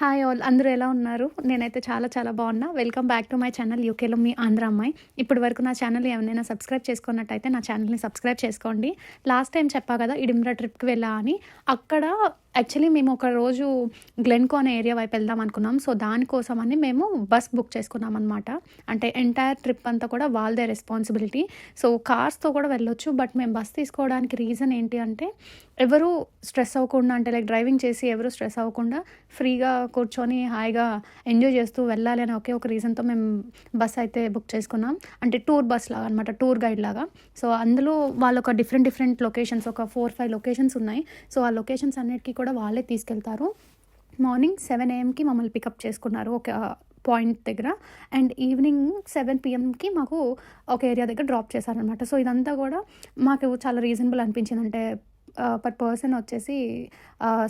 Hi all అందరూ ఎలా ఉన్నారు? నేనైతే చాలా చాలా బాగున్నా. Welcome back to my channel యూకేలో మీ ఆంధ్ర అమ్మాయి. ఇప్పటి వరకు నా ఛానల్ ఎవరైనా సబ్స్క్రైబ్ చేసుకున్నట్టయితే నా ఛానల్‌ని సబ్స్క్రైబ్ చేసుకోండి. లాస్ట్ టైం చెప్పా కదా ఇడింబ్రా ట్రిప్‌కి వెళ్ళా అని. అక్కడ యాక్చువల్లీ మేము ఒక రోజు గ్లెన్‌కో అనే ఏరియా వైపు వెళ్దాం అనుకున్నాం. సో, దానికోసమని మేము బస్ బుక్ చేసుకున్నామనమాట. అంటే ఎంటైర్ ట్రిప్ అంతా కూడా వాళ్ళదే రెస్పాన్సిబిలిటీ. సో, కార్స్‌తో కూడా వెళ్ళొచ్చు. బట్ మేము బస్ తీసుకోవడానికి రీజన్ ఏంటి అంటే ఎవరు స్ట్రెస్ అవ్వకుండా అంటే లైక్ డ్రైవింగ్ చేసి ఎవరు స్ట్రెస్ అవ్వకుండా ఫ్రీగా కూర్చొని హాయిగా ఎంజాయ్ చేస్తూ వెళ్ళాలి అనే ఒకే ఒక రీజన్‌తో మేము బస్ అయితే బుక్ చేసుకున్నాం. అంటే టూర్ బస్ లాగా అనమాట. టూర్ గైడ్ లాగా. సో, అందులో వాళ్ళొక డిఫరెంట్ లొకేషన్స్ ఒక 4, 5 లొకేషన్స్ ఉన్నాయి. సో, ఆ లొకేషన్స్ అన్నిటికి కూడా వాళ్ళే తీసుకెళ్తారు. మార్నింగ్ 7 AM మమ్మల్ని పికప్ చేసుకున్నారు ఒక పాయింట్ దగ్గర. అండ్ ఈవినింగ్ 7 PMకి మాకు ఒక ఏరియా దగ్గర డ్రాప్ చేశారనమాట. సో, ఇదంతా కూడా మాకు చాలా రీజనబుల్ అనిపించింది. అంటే పర్ పర్సన్ వచ్చేసి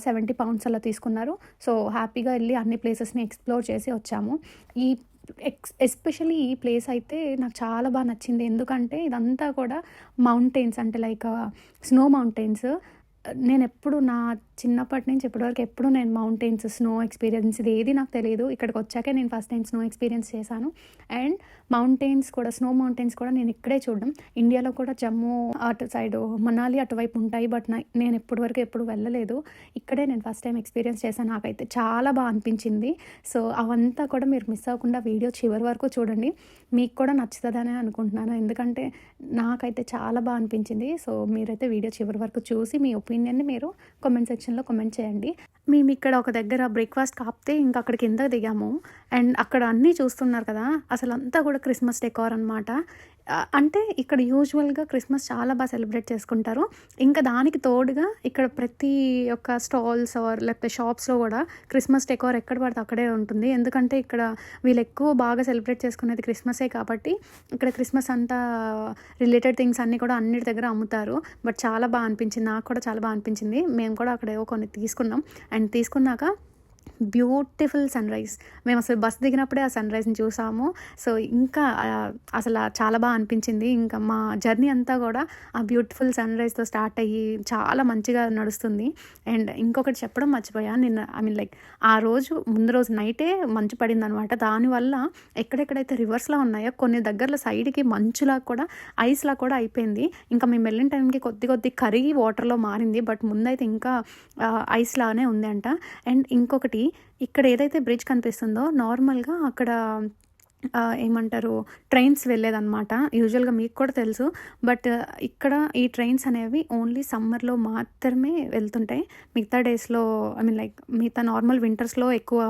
£70 అలా తీసుకున్నారు. సో, హ్యాపీగా వెళ్ళి అన్ని ప్లేసెస్‌ని ఎక్స్‌ప్లోర్ చేసి వచ్చాము. ఈ ఎస్పెషల్లీ ఈ ప్లేస్ అయితే నాకు చాలా బాగా నచ్చింది. ఎందుకంటే ఇదంతా కూడా మౌంటైన్స్ అంటే లైక్ స్నో మౌంటైన్స్. నేనెప్పుడు నా చిన్నప్పటి నుంచి ఇప్పటివరకు ఎప్పుడు నేను మౌంటైన్స్, స్నో ఎక్స్‌పీరియన్స్ ఇది ఏది నాకు తెలీదు. ఇక్కడికి వచ్చాకే నేను ఫస్ట్ టైం స్నో ఎక్స్‌పీరియన్స్ చేశాను. అండ్ మౌంటైన్స్ కూడా స్నో మౌంటైన్స్ కూడా నేను ఇక్కడే చూడడం. ఇండియాలో కూడా జమ్మూ అటు సైడు మనాలి అటువైపు ఉంటాయి. బట్ నేను ఇప్పటివరకు ఎప్పుడు వెళ్ళలేదు. ఇక్కడే నేను ఫస్ట్ టైం ఎక్స్‌పీరియన్స్ చేశాను. నాకైతే చాలా బాగా అనిపించింది. సో, అవంతా కూడా మీరు మిస్ అవ్వకుండా వీడియో చివరి వరకు చూడండి. మీకు కూడా నచ్చుతదనే అనుకుంటున్నాను. ఎందుకంటే నాకైతే చాలా బాగా అనిపించింది. సో, మీరైతే వీడియో చివరి వరకు చూసి మీ ఒపీనియన్‌ని మీరు కామెంట్ సెక్షన్‌లో కామెంట్ చేయండి. మేము ఇక్కడ ఒక దగ్గర బ్రేక్‌ఫాస్ట్ ఆపితే ఇంక అక్కడ కిందకి దిగాము. అండ్ అక్కడ అన్నీ చూస్తున్నారు కదా! అసలంతా కూడా క్రిస్మస్ డెకార్ అనమాట. అంటే ఇక్కడ యూజువల్‌గా క్రిస్మస్ చాలా బాగా సెలబ్రేట్ చేసుకుంటారు. ఇంకా దానికి తోడుగా ఇక్కడ ప్రతి ఒక్క స్టాల్స్ లేకపోతే షాప్స్‌లో కూడా క్రిస్మస్ డెకార్ ఎక్కడ పడితే అక్కడే ఉంటుంది. ఎందుకంటే ఇక్కడ వీళ్ళు ఎక్కువ బాగా సెలబ్రేట్ చేసుకునేది క్రిస్మసే కాబట్టి ఇక్కడ క్రిస్మస్ అంతా రిలేటెడ్ థింగ్స్ అన్నీ కూడా అన్నిటి దగ్గర అమ్ముతారు. బట్ చాలా బాగా అనిపించింది. నాకు కూడా చాలా బాగా అనిపించింది. మేము కూడా అక్కడ ఏవో కొన్ని తీసుకున్నాం. అండ్ తీసుకున్నాక బ్యూటిఫుల్ సన్‌రైజ్. మేము అసలు బస్ దిగినప్పుడే ఆ సన్‌రైజ్‌ని చూసాము. సో, ఇంకా అసల చాలా బాగా అనిపించింది. ఇంకా మా జర్నీ అంతా కూడా ఆ బ్యూటిఫుల్ సన్‌రైజ్‌తో స్టార్ట్ అయ్యి చాలా మంచిగా నడుస్తుంది. అండ్ ఇంకొకటి చెప్పడం మర్చిపోయా. నిన్న లైక్ ఆ రోజు ముందు రోజు నైటే మంచు పడిందనమాట. దానివల్ల ఎక్కడెక్కడైతే రివర్స్‌లా ఉన్నాయో కొన్ని దగ్గరలో సైడ్‌కి మంచులా కూడా ఐస్‌లా కూడా అయిపోయింది. ఇంకా మేము వెళ్ళిన టైంకి కొద్ది కరిగి వాటర్‌లో మారింది. బట్ ముందైతే ఇంకా ఐస్ లానే ఉంది అంట. అండ్ ఇంకొకటి ఇక్కడ ఏదైతే బ్రిడ్జ్ కనిపిస్తుందో నార్మల్‌గా అక్కడ ఏమంటారు ట్రైన్స్ వెళ్ళేదనమాట. యూజువల్‌గా మీకు కూడా తెలుసు. బట్ ఇక్కడ ఈ ట్రైన్స్ అనేవి ఓన్లీ సమ్మర్‌లో మాత్రమే వెళ్తుంటాయి. మిగతా డేస్‌లో లైక్ మిగతా నార్మల్ వింటర్స్‌లో ఎక్కువ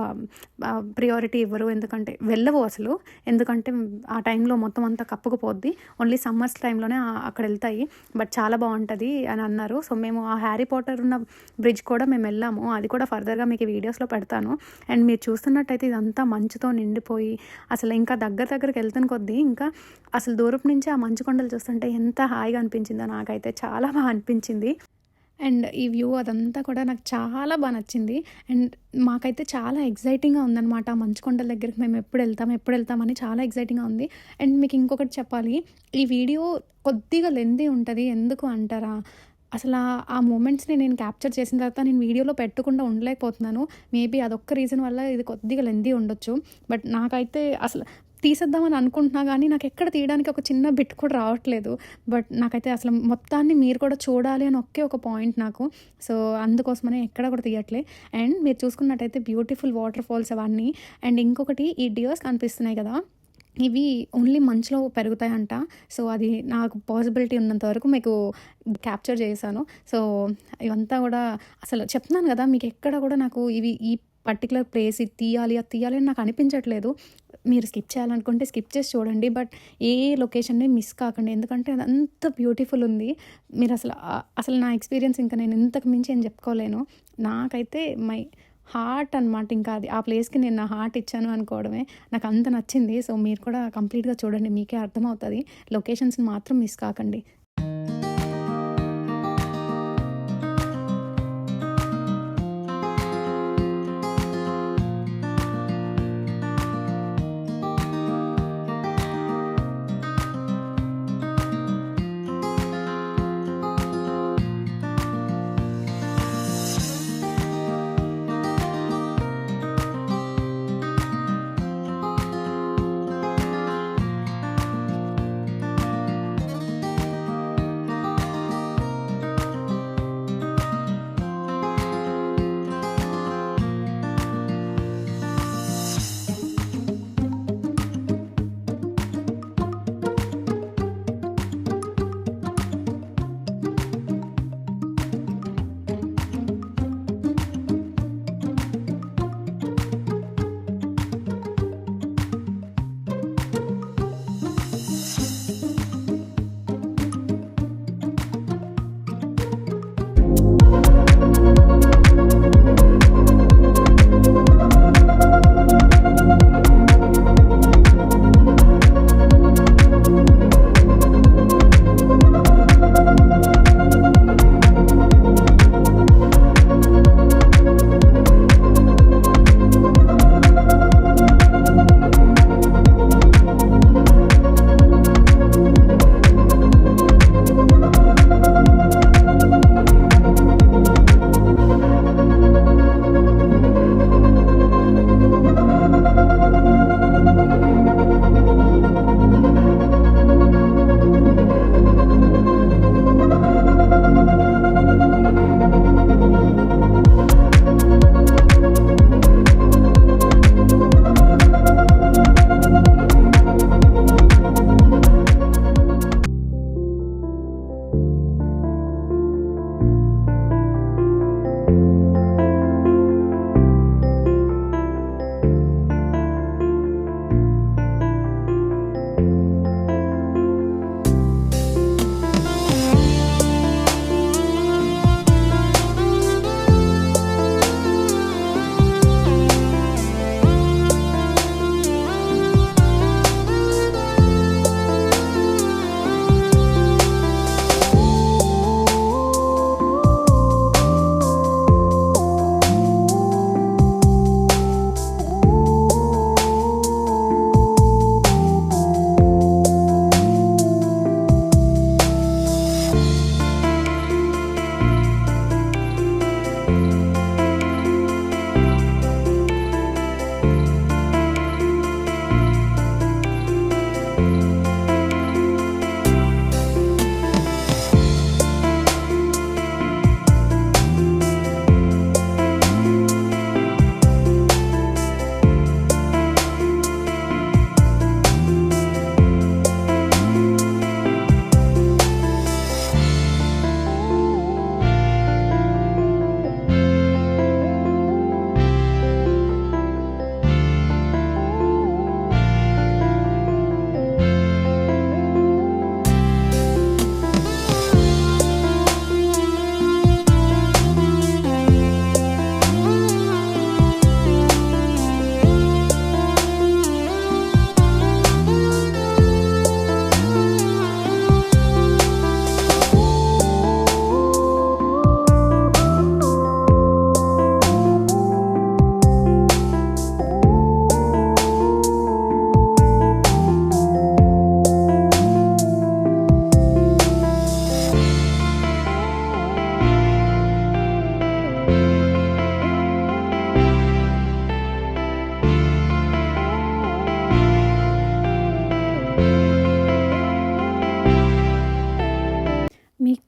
ప్రియారిటీ ఇవ్వరు. ఎందుకంటే వెళ్ళవు అసలు. ఎందుకంటే ఆ టైంలో మొత్తం అంతా కప్పుకుపోద్ది. ఓన్లీ సమ్మర్స్ టైంలోనే అక్కడ వెళ్తాయి. బట్ చాలా బాగుంటుంది అని అన్నారు. సో, మేము ఆ హ్యారీ పాటర్ ఉన్న బ్రిడ్జ్ కూడా మేము వెళ్ళాము. అది కూడా ఫర్దర్‌గా మీకు వీడియోస్‌లో పెడతాను. అండ్ మీరు చూస్తున్నట్టయితే ఇదంతా మంచుతో నిండిపోయి అసలు ఇంకా దగ్గరికి వెళ్తున్న కొద్దీ ఇంకా అసలు దూరపు నుంచి ఆ మంచు కొండలు చూస్తుంటే ఎంత హాయిగా అనిపించిందో నాకైతే చాలా బాగా అనిపించింది. అండ్ ఈ వ్యూ అదంతా కూడా నాకు చాలా బాగా నచ్చింది. అండ్ మాకైతే చాలా ఎక్సైటింగ్‌గా ఉందనమాట. ఆ మంచు కొండల దగ్గరికి మేము ఎప్పుడు వెళ్తామని చాలా ఎక్సైటింగ్‌గా ఉంది. అండ్ మీకు ఇంకొకటి చెప్పాలి. ఈ వీడియో కొద్దిగా లెంతీ ఉంటది. ఎందుకు అంటారా? అసలా ఆ మూమెంట్స్‌ని నేను క్యాప్చర్ చేసిన తర్వాత నేను వీడియోలో పెట్టకుండా ఉండలేకపోతున్నాను. మేబీ అదొక్క రీజన్ వల్ల ఇది కొద్దిగా లెంతీ ఉండొచ్చు. బట్ నాకైతే అసలు తీసేద్దామని అనుకుంటున్నా గానీ నాకెక్కడ తీయడానికి ఒక చిన్న బిట్ కూడా రావట్లేదు. బట్ నాకైతే అసలు మొత్తాన్ని మీరు కూడా చూడాలి అని ఒకే ఒక పాయింట్ నాకు. సో, అందుకోసమనే ఎక్కడ కూడా తీయట్లే. అండ్ మీరు చూసుకున్నట్టయితే బ్యూటిఫుల్ వాటర్ ఫాల్స్ అవన్నీ. అండ్ ఇంకొకటి ఈ డియర్స్ కనిపిస్తున్నాయి కదా! ఇవి ఓన్లీ మంచులో పెరుగుతాయంట. సో, అది నాకు పాసిబిలిటీ ఉన్నంత వరకు మీకు క్యాప్చర్ చేశాను. సో, ఇవంతా కూడా అసలు చెప్తున్నాను కదా! మీకు ఎక్కడ కూడా నాకు ఈ పర్టిక్యులర్ ప్లేస్ ఇది తీయాలి, అది తీయాలి అని నాకు అనిపించట్లేదు. మీరు స్కిప్ చేయాలనుకుంటే స్కిప్ చేసి చూడండి. బట్ ఏ లొకేషన్‌ని మిస్ కాకండి. ఎందుకంటే అదంత బ్యూటిఫుల్ ఉంది. మీరు అసలు నా ఎక్స్‌పీరియన్స్ ఇంకా నేను ఇంతకు మించి ఏం చెప్పుకోలేను. నాకైతే హార్ట్ అనమాట. ఇంకా అది ఆ ప్లేస్‌కి నేను నా హార్ట్ ఇచ్చాను అనుకోవడమే. నాకు అంత నచ్చింది. సో, మీరు కూడా కంప్లీట్‌గా చూడండి. మీకే అర్థమవుతది. లొకేషన్స్‌ని మాత్రం మిస్ కాకండి.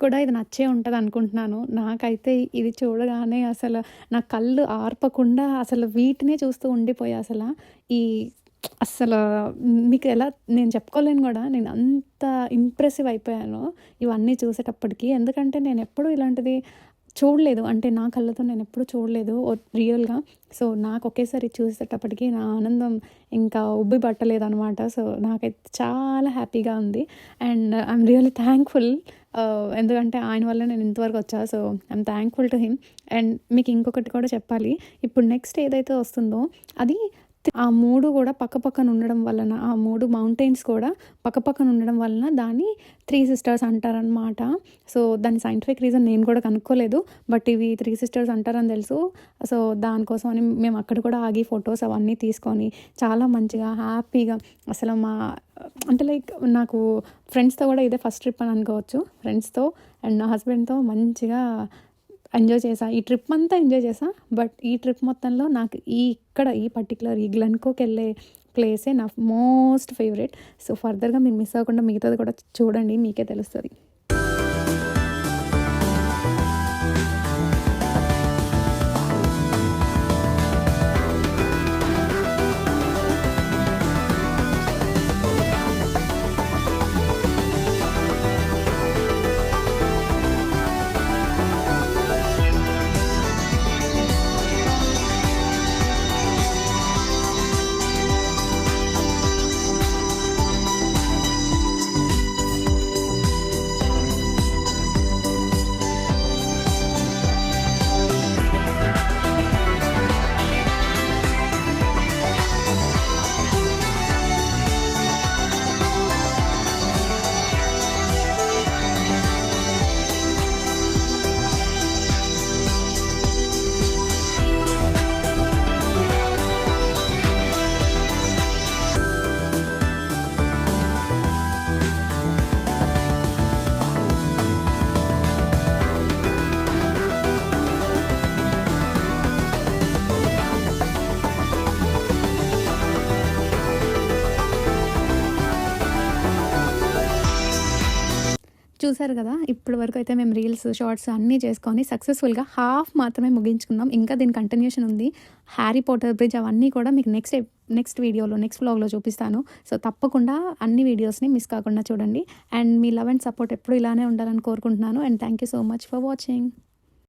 కూడా ఇది నచ్చే ఉంటది అనుకుంటున్నాను. నాకైతే ఇది చూడగానే అసలు నా కళ్ళు ఆర్పకుండా అసలు వీటినే చూస్తూ ఉండిపోయా అసల. ఈ అస్సలు మీకు ఎలా నేను చెప్పుకోలేను గూడా. నేను అంత ఇంప్రెసివ్ అయిపోయాను ఇవన్నీ చూసేటప్పటికి. ఎందుకంటే నేనెప్పుడూ ఇలాంటిది చూడలేదు. అంటే నా కళ్ళతో నేనెప్పుడూ చూడలేదు రియల్‌గా. సో, నాకు ఒకేసారి చూసేటప్పటికి నా ఆనందం ఇంకా ఉబ్బి పట్టలేదనమాట. సో, నాకైతే చాలా హ్యాపీగా ఉంది. And I'm really thankful. ఎందుకంటే ఆయన వల్ల నేను ఇంతవరకు వచ్చా. So, I'm thankful to him. And మీకు ఇంకొకటి కూడా చెప్పాలి. ఇప్పుడు నెక్స్ట్ ఏదైతే వస్తుందో అది ఆ 3 గూడా పక్కపక్కన ఉండడం వలన, ఆ 3 మౌంటైన్స్ కూడా పక్కపక్కన ఉండడం వలన దాన్ని 3 సిస్టర్స్ అంటారనమాట. సో, దాని సైంటిఫిక్ రీజన్ నేను కూడా కనుక్కోలేదు. బట్ ఇవి 3 సిస్టర్స్ అంటారని తెలుసు. సో, దానికోసం అని మేము అక్కడ కూడా ఆగి ఫొటోస్ అవన్నీ తీసుకొని చాలా మంచిగా హ్యాపీగా అసలు అంటే లైక్ నాకు ఫ్రెండ్స్‌తో కూడా ఇదే ఫస్ట్ ట్రిప్ అని అనుకోవచ్చు. ఫ్రెండ్స్‌తో అండ్ నా హస్బెండ్‌తో మంచిగా ఎంజాయ్ చేశా. ఈ ట్రిప్ అంతా ఎంజాయ్ చేశా. బట్ ఈ ట్రిప్ మొత్తంలో నాకు ఈ పర్టిక్యులర్ ఈ గ్లెన్‌కోకెళ్ళే ప్లేసే నా మోస్ట్ ఫేవరెట్. సో, ఫర్దర్‌గా మీరు మిస్ అవ్వకుండా మిగతాది కూడా చూడండి. మీకే తెలుస్తది. చూసారు కదా! ఇప్పటి వరకు అయితే మేము రీల్స్, షార్ట్స్ అన్నీ చేసుకొని సక్సెస్‌ఫుల్‌గా హాఫ్ మాత్రమే ముగించుకున్నాం. ఇంకా దీని కంటిన్యూషన్ ఉంది. 'హ్యారీ పాటర్ బ్రిడ్జ్' అవన్నీ కూడా మీకు నెక్స్ట్ వీడియోలో, నెక్స్ట్ వ్లాగ్‌లో చూపిస్తాను. సో, తప్పకుండా అన్ని వీడియోస్‌ని మిస్ కాకుండా చూడండి. And me love and support ఎప్పుడు ఇలానే ఉండాలని కోరుకుంటున్నాను. And thank you so much for watching.